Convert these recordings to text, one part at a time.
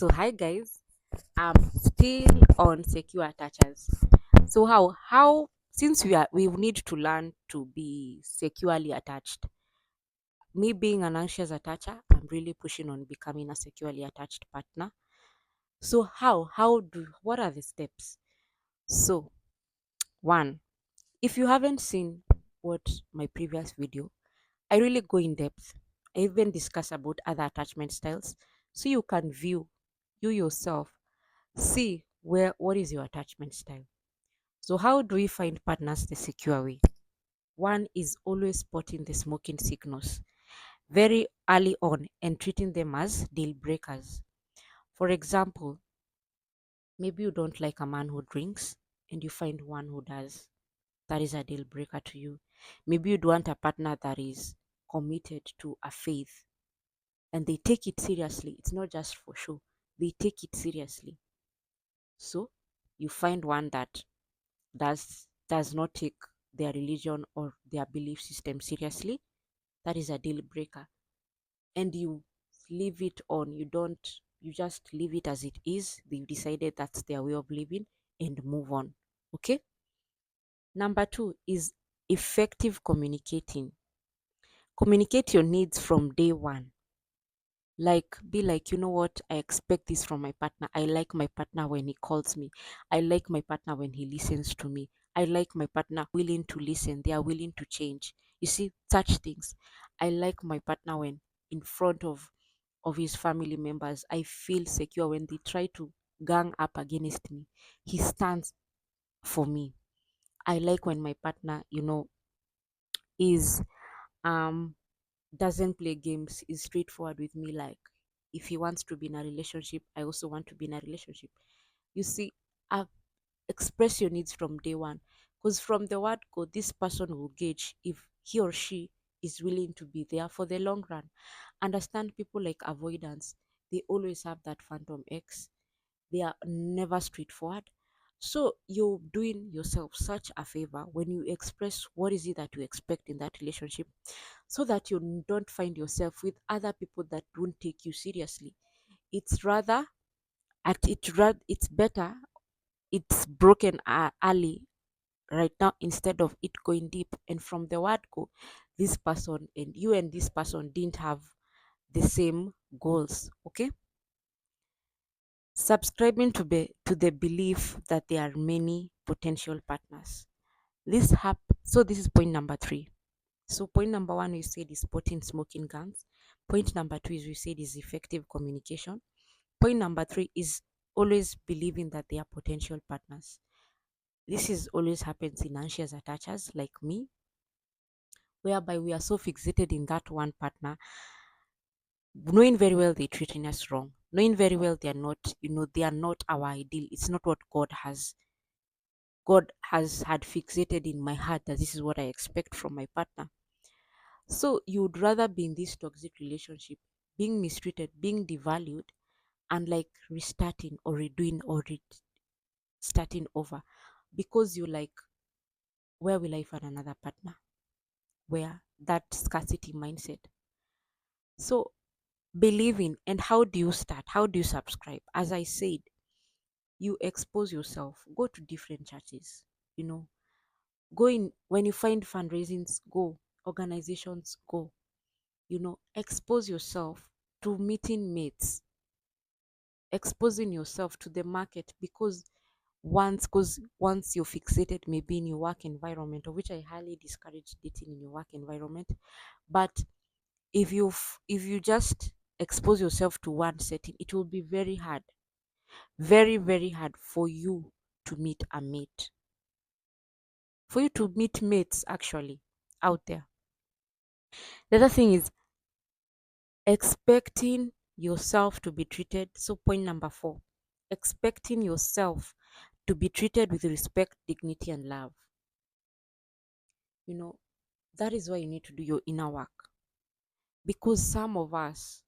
So hi guys, I'm still on secure attachers. So how since we need to learn to be securely attached. Me being an anxious attacher, I'm really pushing on becoming a securely attached partner. So what are the steps? So one, if you haven't seen what my previous video, I really go in depth. I even discuss about other attachment styles so you can view you yourself. See what is your attachment style. So how do we find partners the secure way? One is always spotting the smoking signals very early on and treating them as deal breakers. For example, maybe you don't like a man who drinks and you find one who does. That is a deal breaker to you. Maybe you'd want a partner that is committed to a faith and they take it seriously. It's not just for show. They take it seriously. So you find one that does not take their religion or their belief system seriously. That is a deal breaker. And you leave it on. You just leave it as it is. They've decided that's their way of living and move on. Okay. Number two is effective communicating. Communicate your needs from day one. Like, be like, you know what, I expect this from my partner. I like my partner when he calls me. I like my partner when he listens to me. I like my partner willing to listen. They are willing to change. You see, such things. I like my partner when in front of his family members, I feel secure when they try to gang up against me. He stands for me. I like when my partner, is um doesn't play games, is straightforward with me. Like, if he wants to be in a relationship, I also want to be in a relationship. You see, uh, express your needs from day one, because from the word go, this person will gauge if he or she is willing to be there for the long run. Understand, people like avoidance, they always have that phantom x. They are never straightforward. So you're doing yourself such a favor when you express what is it that you expect in that relationship, so that you don't find yourself with other people that don't take you seriously. It's rather it's better it's broken early right now instead of it going deep. And from the word go, this person and this person didn't have the same goals. Okay. Subscribing to the belief that there are many potential partners. So this is point number three. So point number one, we said, is spotting smoking guns. Point number two is, we said, is effective communication. Point number three is always believing that they are potential partners. This is always happens in anxious attachers like me, whereby we are so fixated in that one partner, knowing very well they're treating us wrong, knowing very well they are not, they are not our ideal. It's not what God has had fixated in my heart that this is what I expect from my partner. So you would rather be in this toxic relationship, being mistreated, being devalued, and like restarting or redoing or starting over, because you like, where will I find another partner? Where that scarcity mindset. So believing, and how do you start? How do you subscribe? As I said, you expose yourself, go to different churches, you know, go in when you find fundraisings, go organizations, go, expose yourself to meeting mates, exposing yourself to the market, because once you're fixated maybe in your work environment, of which I highly discourage dating in your work environment. But if you just expose yourself to one setting, it will be very hard, very very hard for you to meet a mate, for you to meet mates actually out there. The other thing is expecting yourself to be treated. So point number four, expecting yourself to be treated with respect, dignity, and love. You know, that is why you need to do your inner work, because some of us,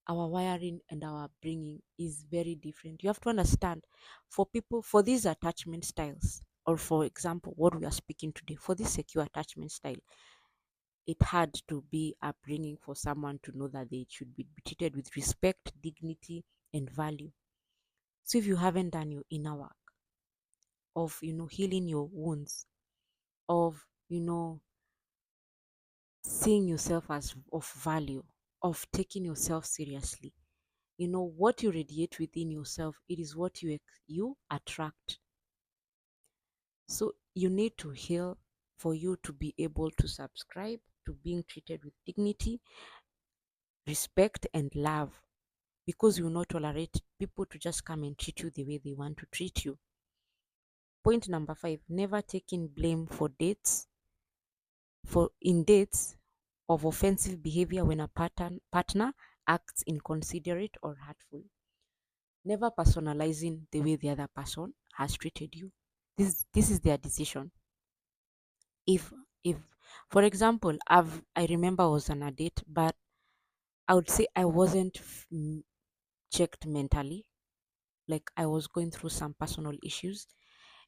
our wiring and our upbringing is very different. You have to understand, for people, for these attachment styles, or for example, what we are speaking today, for this secure attachment style, it had to be upbringing for someone to know that they should be treated with respect, dignity, and value. So if you haven't done your inner work of, healing your wounds, of, seeing yourself as of value, of taking yourself seriously, what you radiate within yourself, it is what you attract. So you need to heal for you to be able to subscribe to being treated with dignity, respect, and love, because you will not tolerate people to just come and treat you the way they want to treat you. Point number 5, never taking blame in dates of offensive behavior when a partner acts inconsiderate or hurtful. Never personalizing the way the other person has treated you. This is their decision. If for example, I remember I was on a date, but I would say I wasn't checked mentally. Like I was going through some personal issues,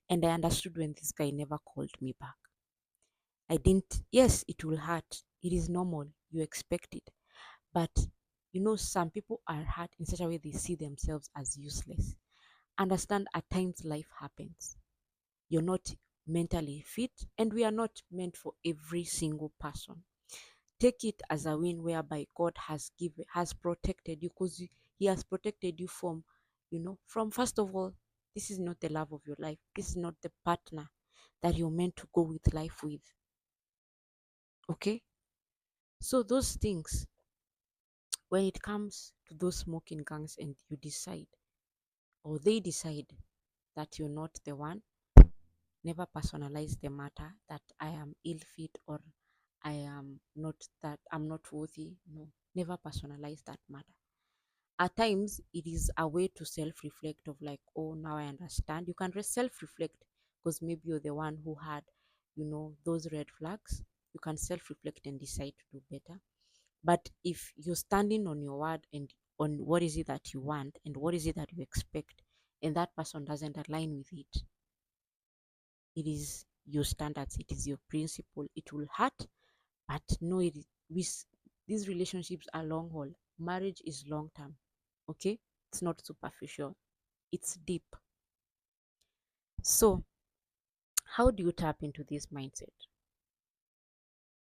and I understood when this guy never called me back. I didn't. Yes, it will hurt. It is normal. You expect it. But some people are hurt in such a way they see themselves as useless. Understand, at times life happens. You're not mentally fit, and we are not meant for every single person. Take it as a win whereby God has protected you, because He has protected you from, from, first of all, this is not the love of your life. This is not the partner that you're meant to go with life with. Okay? So those things, when it comes to those smoking gangs and you decide, or they decide, that you're not the one, never personalize the matter that I am ill fit, or I'm not worthy. No, never personalize that matter. At times it is a way to self-reflect of like, oh, now I understand. You can self-reflect, because maybe you're the one who had, those red flags. You can self-reflect and decide to do better. But if you're standing on your word and on what is it that you want and what is it that you expect, and that person doesn't align with it, it is your standards, it is your principle, it will hurt. But no, these relationships are long haul. Marriage is long term. Okay, it's not superficial, it's deep. So how do you tap into this mindset?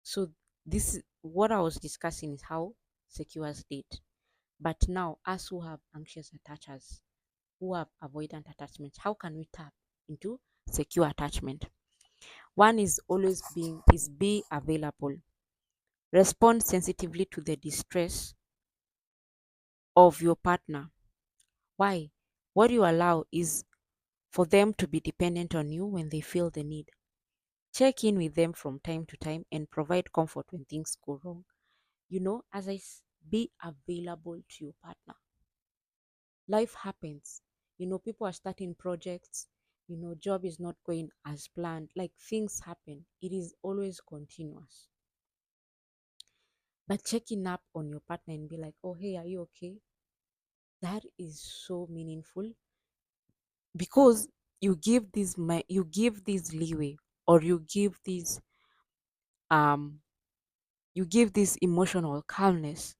So this what I was discussing is how secures date. But now, us who have anxious attachers, who have avoidant attachments, how can we tap into secure attachment? One is be available. Respond sensitively to the distress of your partner. Why? What you allow is for them to be dependent on you when they feel the need. Check in with them from time to time and provide comfort when things go wrong. Be available to your partner. Life happens. People are starting projects. Job is not going as planned. Like, things happen. It is always continuous. But checking up on your partner and be like, oh, hey, are you okay? That is so meaningful, because you give this leeway, or um you give this emotional calmness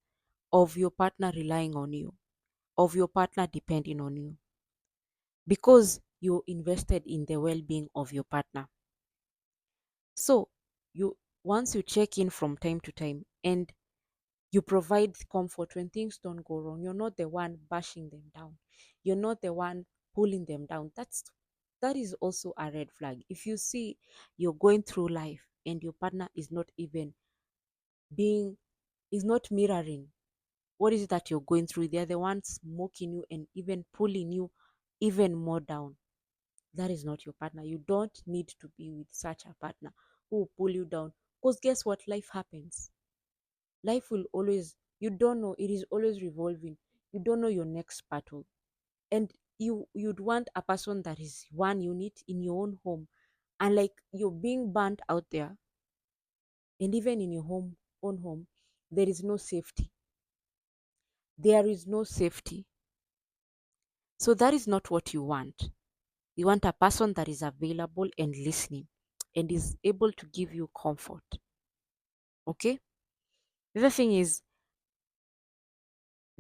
of your partner relying on you, of your partner depending on you, because you're invested in the well-being of your partner. So you once you check in from time to time and you provide comfort when things don't go wrong, you're not the one bashing them down, you're not the one pulling them down. That is also a red flag. If you see you're going through life and your partner being is not mirroring what is it that you're going through, they're the ones mocking you and even pulling you even more down, that is not your partner. You don't need to be with such a partner who will pull you down, because guess what? Life happens. Life will always, you don't know, it is always revolving. You don't know your next battle. And you'd want a person that is one unit in your own home, and like you're being burnt out there, and even in your own home, there is no safety. There is no safety. So that is not what you want. You want a person that is available and listening and is able to give you comfort. Okay? The other thing is,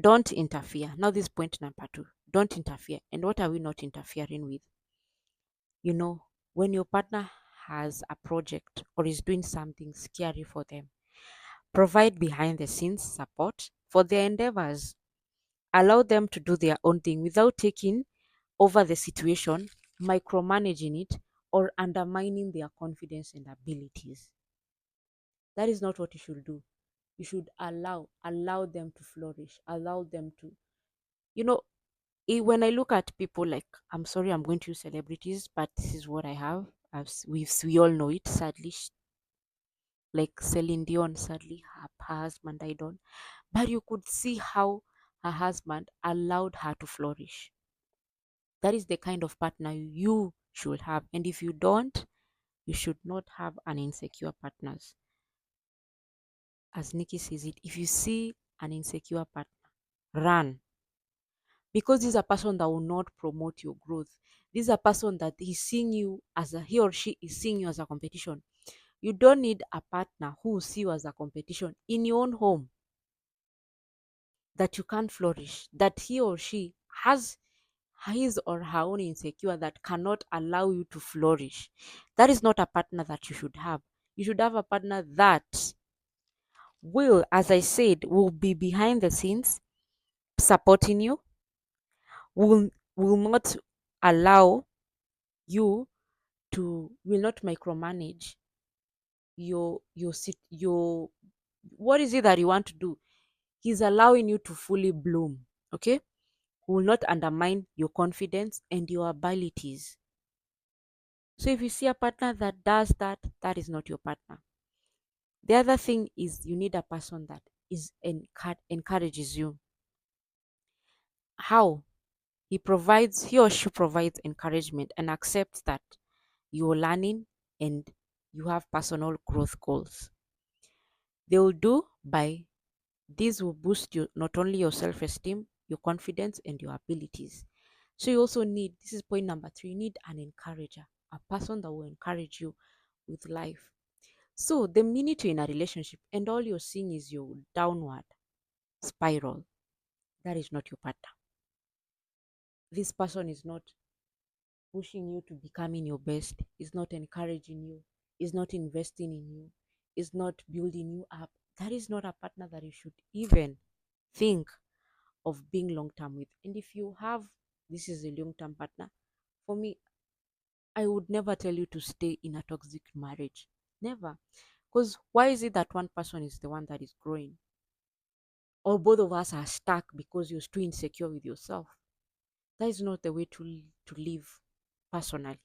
don't interfere. Now, this is point number 2. don't interfere. And what are we not interfering with? You know, when your partner has a project or is doing something scary for them, provide behind the scenes support for their endeavors. Allow them to do their own thing without taking over the situation, micromanaging it, or undermining their confidence and abilities. That is not what you should do. You should allow them to flourish, allow them to, you know, when I look at people like, I'm sorry, I'm going to use celebrities, but this is what I have. We all know it. Sadly, like Celine Dion, sadly, her husband died on. But you could see how her husband allowed her to flourish. That is the kind of partner you should have. And if you don't, you should not have an insecure partners. As Nikki says it, if you see an insecure partner, run. Because this is a person that will not promote your growth. This is a person that is seeing you as he or she is seeing you as a competition. You don't need a partner who will see you as a competition in your own home, that you can't flourish, that he or she has his or her own insecure that cannot allow you to flourish. That is not a partner that you should have. You should have a partner that will, as I said, will be behind the scenes supporting you, will will not allow you to, will not micromanage your what is it that you want to do. He's allowing you to fully bloom. Okay, will not undermine your confidence and your abilities. So if you see a partner that does that, that is not your partner. The other thing is you need a person that encourages you. How? He or she provides encouragement and accepts that you're learning and you have personal growth goals. They will do by This will boost you not only your self-esteem, your confidence, and your abilities. So you also need, this is point number 3, you need an encourager, a person that will encourage you with life. So the minute you're in a relationship and all you're seeing is your downward spiral, that is not your partner. This person is not pushing you to becoming your best, is not encouraging you, is not investing in you, is not building you up. That is not a partner that you should even think of being long term with. And if you have, this is a long term partner, for me, I would never tell you to stay in a toxic marriage. Never. Because why is it that one person is the one that is growing? Or both of us are stuck because you're too insecure with yourself? That is not the way to live personally.